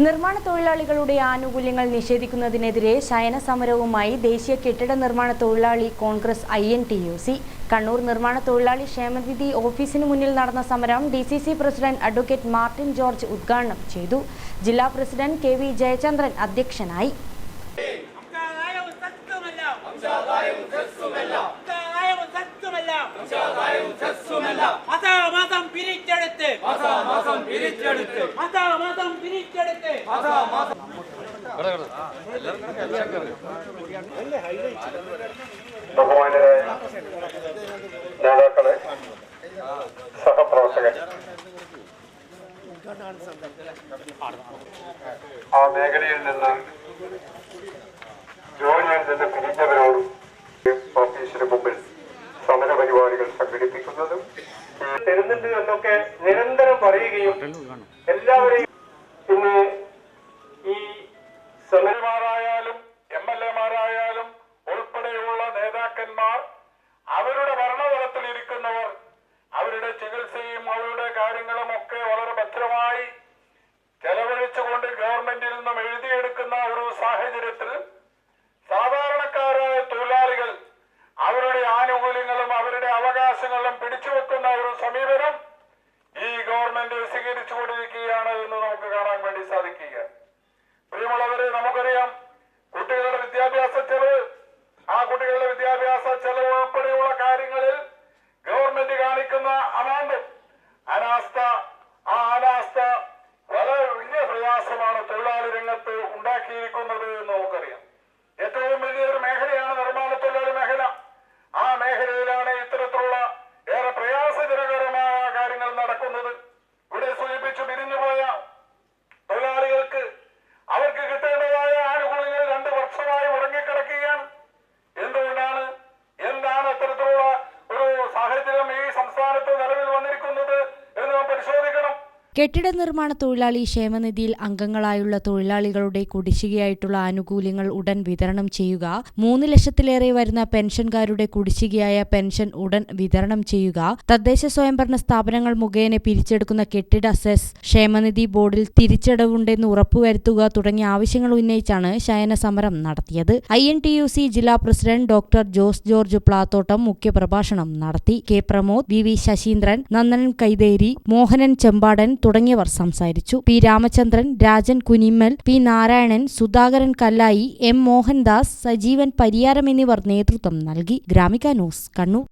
നിർമ്മാണ തൊഴിലാളികളുടെ ആനുകൂല്യങ്ങൾ നിഷേധിക്കുന്നതിനെതിരെ ശയന സമരവുമായി ദേശീയ കെട്ടിട നിർമ്മാണ തൊഴിലാളി കോൺഗ്രസ് INTUC കണ്ണൂർ നിർമ്മാണ തൊഴിലാളി ക്ഷേമനിധി ഓഫീസിന് മുന്നിൽ നടന്ന സമരം DCC president advocate Martin George ഉദ്ഘാടനം ചെയ്തു. ജില്ലാ പ്രസിഡന്റ് KV ജയചന്ദ്രൻ അധ്യക്ഷനായി. ബഹുമാന്യരായ നേതാക്കളെ, സഹപ്രവർത്തകർ, ആ മേഖലയിൽ നിന്ന് ജോലിയിൽ നിന്ന് പിരിഞ്ഞവരോടും ഓഫീസിന് മുമ്പിൽ സമരപരിപാടികൾ സംഘടിപ്പിക്കുന്നതും തരുന്നുണ്ട് എന്നൊക്കെ നിരന്തരം പറയുകയും എല്ലാവരെയും ഇന്ന് ഈ സമരമാരായാലും MLA-മാരായാലും ഉൾപ്പെടെയുള്ള നേതാക്കന്മാർ അവരുടെ ഭരണതലത്തിൽ ഇരിക്കുന്നവർ അവരുടെ ചികിത്സയും അവരുടെ കാര്യങ്ങളും ഒക്കെ വളരെ ഭദ്രമായി ചെലവഴിച്ചുകൊണ്ട് ഗവൺമെന്റിൽ നിന്നും എഴുതിയെടുക്കുന്ന ഒരു സാഹചര്യത്തിൽ സാധാരണക്കാരായ തൊഴിലാളികൾ അവരുടെ ആനുകൂല്യങ്ങളും അവരുടെ അവകാശങ്ങളും പിടിച്ചുവെക്കുന്ന ഒരു സമീപനം ഈ ഗവൺമെന്റ് സ്വീകരിച്ചുകൊണ്ടിരിക്കുകയാണ് എന്ന് നമുക്ക് കാണാൻ വേണ്ടി സാധിക്കുക. പ്രിയമുള്ളവരെ, നമുക്കറിയാം കുട്ടികളുടെ വിദ്യാഭ്യാസ ചെലവ്, ആ കുട്ടികളുടെ വിദ്യാഭ്യാസ ചെലവ് ഉൾപ്പെടെയുള്ള കാര്യങ്ങളിൽ ഗവൺമെന്റ് കാണിക്കുന്ന അനാസ്ഥ, ആ അനാസ്ഥ വളരെ വലിയ പ്രയാസമാണ് തൊഴിലാളി രംഗത്ത് ഉണ്ടാക്കിയിരിക്കുന്നത് എന്ന് നമുക്കറിയാം. ഏറ്റവും വലിയൊരു മേഖലയാണ് നിർമ്മാണ തൊഴിലാളി മേഖല. ആ മേഖലയിലാണ് ഇത്തരത്തിലുള്ള ഏറെ പ്രയാസജനകരമായ കാര്യങ്ങൾ നടക്കുന്നത്. ഇവിടെ സൂചിപ്പിച്ചു പിരിഞ്ഞുപോയ തൊഴിലാളികൾക്ക് അവർക്ക് കിട്ടേണ്ടതായ ആനുകൂല്യങ്ങൾ 2 വർഷമായി മുടങ്ങിക്കിടക്കുകയാണ്. എന്താണ് അത്തരത്തിലുള്ള ഒരു സാഹചര്യം ഈ സംസ്ഥാനത്ത് നിലവിൽ വന്നിരിക്കുന്നത് എന്ന് നാം പരിശോധിക്കണം. കെട്ടിട നിർമ്മാണ തൊഴിലാളി ക്ഷേമനിധിയിൽ അംഗങ്ങളായുള്ള തൊഴിലാളികളുടെ കുടിശ്ശികയായിട്ടുള്ള ആനുകൂല്യങ്ങൾ ഉടൻ വിതരണം ചെയ്യുക, 3 ലക്ഷത്തിലേറെ വരുന്ന പെൻഷൻകാരുടെ കുടിശ്ശികയായ പെൻഷൻ ഉടൻ വിതരണം ചെയ്യുക, തദ്ദേശ സ്വയംഭരണ സ്ഥാപനങ്ങൾ മുഖേന പിരിച്ചെടുക്കുന്ന കെട്ടിട സെസ് ക്ഷേമനിധി ബോർഡിൽ തിരിച്ചടവുണ്ടെന്ന് ഉറപ്പുവരുത്തുക തുടങ്ങിയ ആവശ്യങ്ങൾ ഉന്നയിച്ചാണ് ശയന സമരം നടത്തിയത്. INTUC ജില്ലാ president doctor Jose George Plathottam മുഖ്യപ്രഭാഷണം നടത്തി. K പ്രമോദ്, VV ശശീന്ദ്രൻ, നന്ദനൻ കൈതേരി, മോഹനൻ ചെമ്പാടൻ തുടങ്ങിയവർ സംസാരിച്ചു. P രാമചന്ദ്രൻ, രാജൻ കുനിമ്മൽ, P നാരായണൻ, സുധാകരൻ കല്ലായി, M മോഹൻദാസ്, സജീവൻ പരിയാരം എന്നിവർ നേതൃത്വം നൽകി. ഗ്രാമിക ന്യൂസ്, കണ്ണൂർ.